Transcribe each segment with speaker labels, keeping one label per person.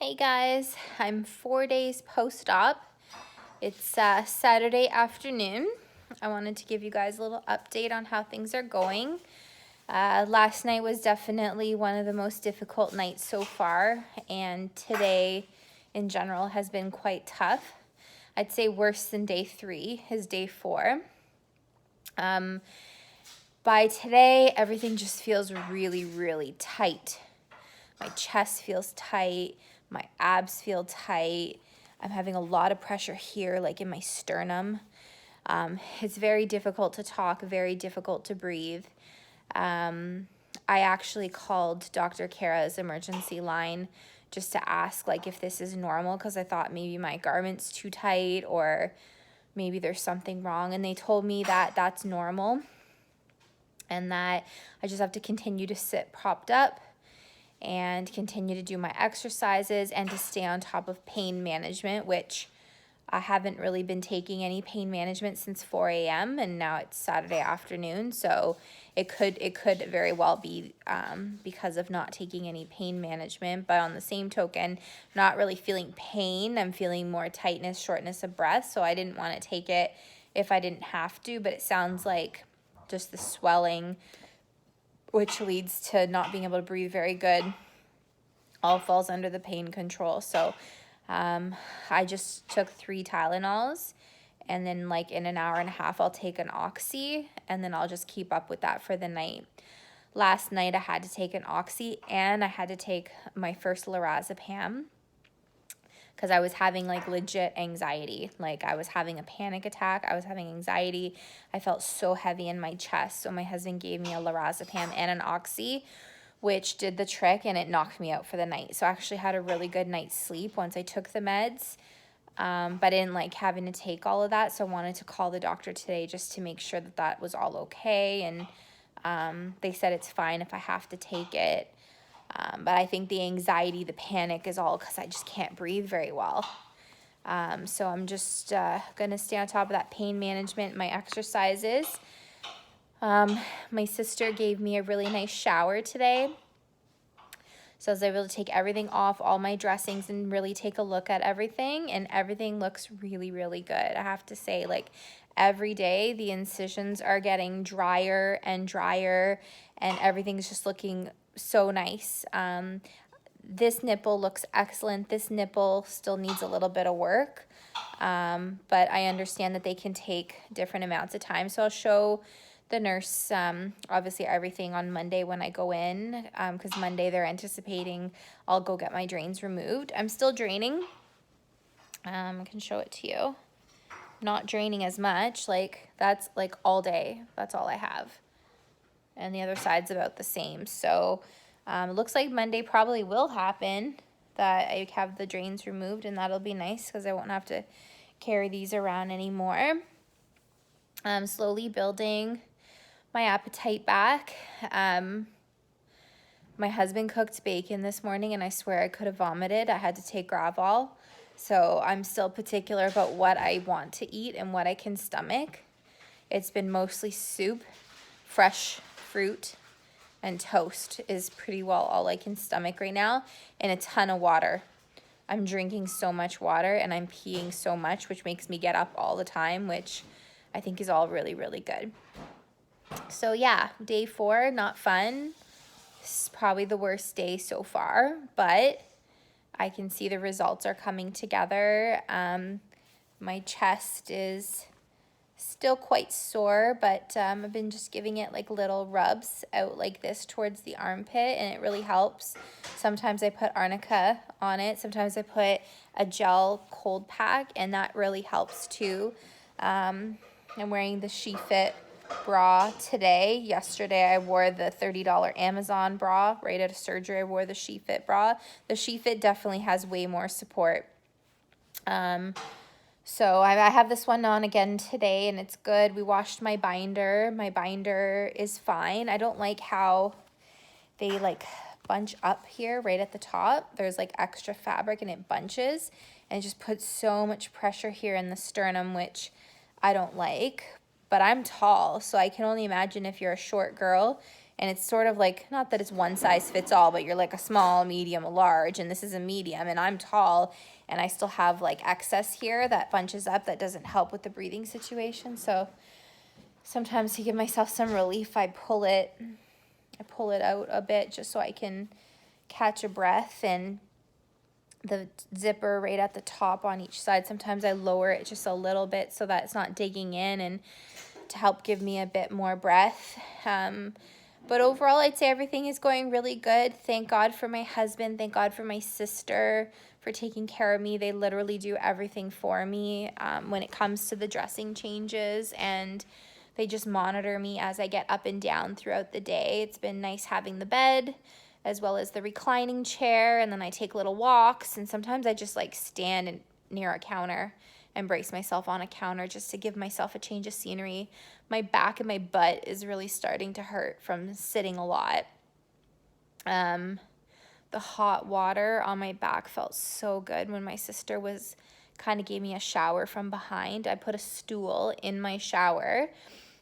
Speaker 1: Hey guys, I'm 4 days post-op. It's Saturday afternoon. I wanted to give you guys a little update on how things are going. Last night was definitely one of the most difficult nights so far, and today in general has been quite tough. I'd say worse than day 3 is day 4. By today, everything just feels really, really tight. My chest feels tight. My abs feel tight. I'm having a lot of pressure here, like in my sternum. It's very difficult to talk, very difficult to breathe. I actually called Dr. Kara's emergency line just to ask like if this is normal, because I thought maybe my garment's too tight or maybe there's something wrong. And they told me that that's normal and that I just have to continue to sit propped up and continue to do my exercises and to stay on top of pain management, which I haven't really been taking any pain management since 4 a.m. and now it's Saturday afternoon, so it could very well be because of not taking any pain management. But on the same token, not really feeling pain. I'm feeling more tightness, shortness of breath, so I didn't want to take it if I didn't have to, but it sounds like just the swelling, which leads to not being able to breathe very good, all falls under the pain control. So I just took 3 Tylenols, and then like in an hour and a half I'll take an Oxy, and then I'll just keep up with that for the night. Last night I had to take an Oxy and I had to take my first lorazepam because I was having like legit anxiety. Like I was having a panic attack. I was having anxiety. I felt so heavy in my chest. So my husband gave me a lorazepam and an Oxy, which did the trick, and it knocked me out for the night. So I actually had a really good night's sleep once I took the meds, but I didn't like having to take all of that. So I wanted to call the doctor today just to make sure that that was all okay. And they said it's fine if I have to take it. But I think the anxiety, the panic is all because I just can't breathe very well. So I'm just going to stay on top of that pain management, my exercises. My sister gave me a really nice shower today. So I was able to take everything off, all my dressings, and really take a look at everything. And everything looks really, really good. I have to say, like, every day the incisions are getting drier and drier, and everything's just looking so nice. This nipple looks excellent. This nipple still needs a little bit of work, but I understand that they can take different amounts of time. So I'll show the nurse obviously everything on Monday when I go in, because Monday they're anticipating I'll go get my drains removed. I'm still draining. I can show it to you. Not draining as much, like that's like all day. That's all I have. And the other side's about the same. So it looks like Monday probably will happen that I have the drains removed, and that'll be nice because I won't have to carry these around anymore. I'm slowly building my appetite back. My husband cooked bacon this morning, and I swear I could have vomited. I had to take Gravol. So I'm still particular about what I want to eat and what I can stomach. It's been mostly soup, fresh fruit, and toast is pretty well all I can stomach right now, and a ton of water. I'm drinking so much water and I'm peeing so much, which makes me get up all the time, which I think is all really, really good. So yeah, day 4, not fun. It's probably the worst day so far, but I can see the results are coming together. My chest is still quite sore, but I've been just giving it like little rubs out like this towards the armpit, and it really helps. Sometimes I put arnica on it. Sometimes I put a gel cold pack, and that really helps too. I'm wearing the SheFit bra today. Yesterday I wore the $30 Amazon bra. Right out of surgery I wore the SheFit bra. The SheFit definitely has way more support. So I have this one on again today, and it's good. We washed my binder. My binder is fine. I don't like how they like bunch up here right at the top. There's like extra fabric and it bunches, and it just puts so much pressure here in the sternum, which I don't like. But I'm tall, so I can only imagine if you're a short girl And it's sort of like, not that it's one size fits all, but you're like a small, medium, a large, and this is a medium, and I'm tall, and I still have like excess here that bunches up that doesn't help with the breathing situation. So sometimes to give myself some relief, I pull it out a bit just so I can catch a breath. And the zipper right at the top on each side, sometimes I lower it just a little bit so that it's not digging in, and to help give me a bit more breath. But overall, I'd say everything is going really good. Thank God for my husband. Thank God for my sister for taking care of me. They literally do everything for me when it comes to the dressing changes, and they just monitor me as I get up and down throughout the day. It's been nice having the bed as well as the reclining chair, and then I take little walks, and sometimes I just like stand near a counter and brace myself on a counter just to give myself a change of scenery. My back and my butt is really starting to hurt from sitting a lot. The hot water on my back felt so good when my sister kind of gave me a shower from behind. I put a stool in my shower,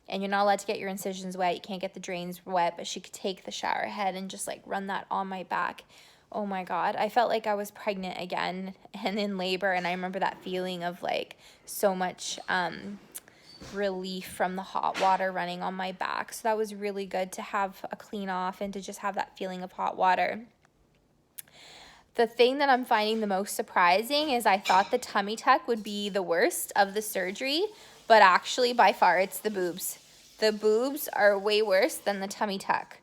Speaker 1: and you're not allowed to get your incisions wet. You can't get the drains wet, but she could take the shower head and just like run that on my back. Oh my God, I felt like I was pregnant again and in labor, and I remember that feeling of like so much relief from the hot water running on my back. So that was really good to have a clean off and to just have that feeling of hot water. The thing that I'm finding the most surprising is I thought the tummy tuck would be the worst of the surgery, but actually by far it's the boobs. The boobs are way worse than the tummy tuck.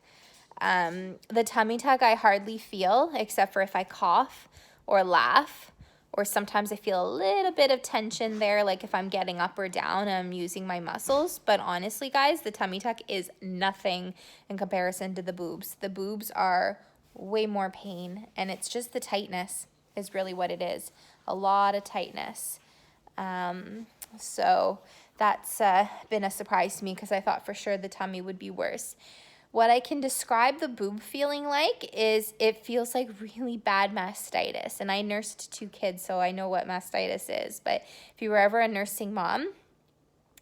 Speaker 1: The tummy tuck I hardly feel, except for if I cough or laugh, or sometimes I feel a little bit of tension there, like if I'm getting up or down and I'm using my muscles. But honestly, guys, the tummy tuck is nothing in comparison to the boobs. The boobs are way more pain, and it's just the tightness is really what it is. A lot of tightness. So that's been a surprise to me because I thought for sure the tummy would be worse. What I can describe the boob feeling like is it feels like really bad mastitis. And I nursed 2 kids, so I know what mastitis is. But if you were ever a nursing mom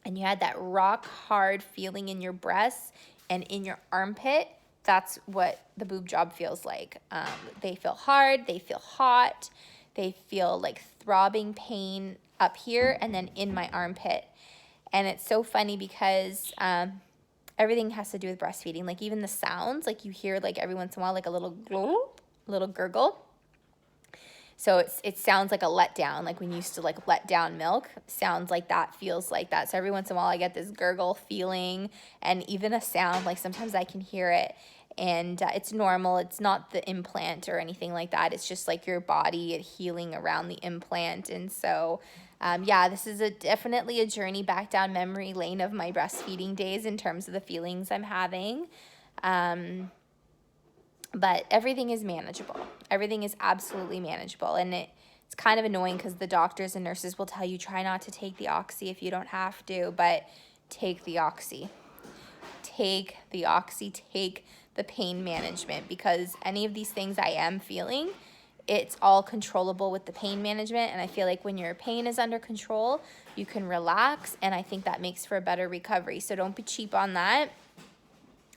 Speaker 1: and you had that rock hard feeling in your breasts and in your armpit, that's what the boob job feels like. They feel hard, they feel hot, they feel like throbbing pain up here and then in my armpit. And it's so funny because everything has to do with breastfeeding. Like even the sounds, like you hear like every once in a while, like a little gurgle. So it sounds like a letdown, like when you used to like let down milk. Sounds like that, feels like that. So every once in a while I get this gurgle feeling, and even a sound, like sometimes I can hear it. And it's normal. It's not the implant or anything like that. It's just like your body healing around the implant. And so yeah, this is definitely a journey back down memory lane of my breastfeeding days in terms of the feelings I'm having. But everything is manageable. Everything is absolutely manageable. And it's kind of annoying because the doctors and nurses will tell you try not to take the oxy if you don't have to, but take the oxy. Take the oxy, take the pain management, because any of these things I am feeling, it's all controllable with the pain management. And I feel like when your pain is under control, you can relax, and I think that makes for a better recovery. So don't be cheap on that.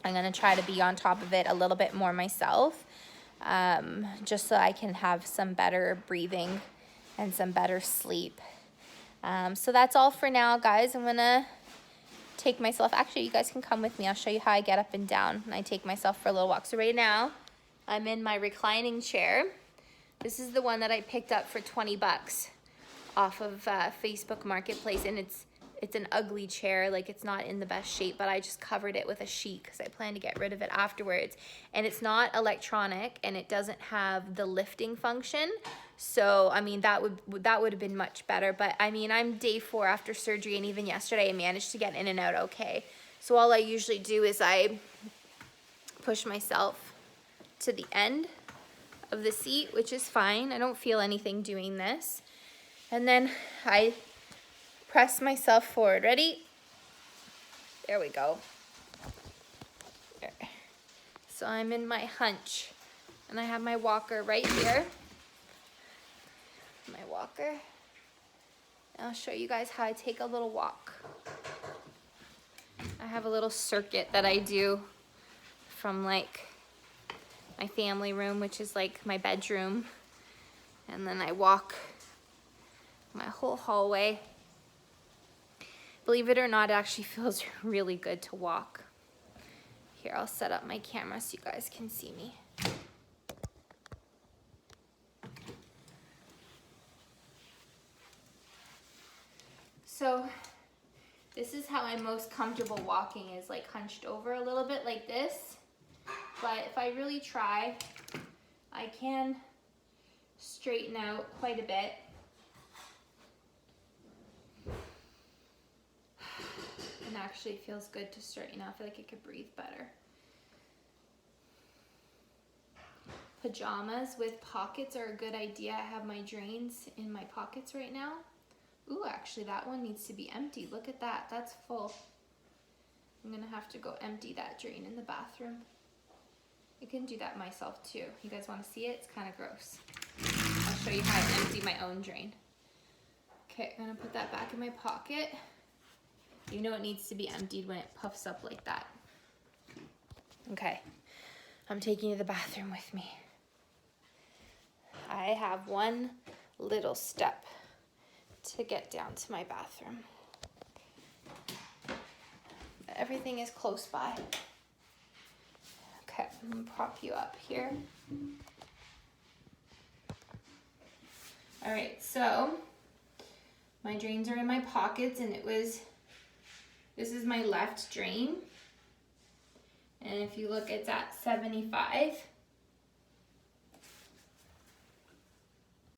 Speaker 1: I'm going to try to be on top of it a little bit more myself, just so I can have some better breathing and some better sleep. So that's all for now, guys. I'm going to take myself, actually you guys can come with me. I'll show you how I get up and down and I take myself for a little walk. So right now I'm in my reclining chair. This is the one that I picked up for 20 bucks off of Facebook Marketplace, and it's an ugly chair, like it's not in the best shape, but I just covered it with a sheet because I plan to get rid of it afterwards. And it's not electronic, and it doesn't have the lifting function. So I mean that would have been much better, but I mean I'm day 4 after surgery, and even yesterday I managed to get in and out okay. So all I usually do is I push myself to the end of the seat, which is fine. I don't feel anything doing this. And then I press myself forward. Ready? There we go. There. So I'm in my hunch, and I have my walker right here. My walker. And I'll show you guys how I take a little walk. I have a little circuit that I do from like my family room, which is like my bedroom. And then I walk my whole hallway. Believe it or not, it actually feels really good to walk. Here, I'll set up my camera so you guys can see me. So this is how I'm most comfortable walking, is like hunched over a little bit like this. But if I really try, I can straighten out quite a bit. And actually it feels good to straighten out. I feel like I could breathe better. Pajamas with pockets are a good idea. I have my drains in my pockets right now. Ooh, actually that one needs to be empty. Look at that, that's full. I'm gonna have to go empty that drain in the bathroom. I can do that myself too. You guys wanna see it? It's kinda gross. I'll show you how I empty my own drain. Okay, I'm gonna put that back in my pocket. You know it needs to be emptied when it puffs up like that. Okay, I'm taking you to the bathroom with me. I have one little step to get down to my bathroom. Everything is close by. Okay, I'm gonna prop you up here. All right, so my drains are in my pockets, and this is my left drain. And if you look, it's at 75.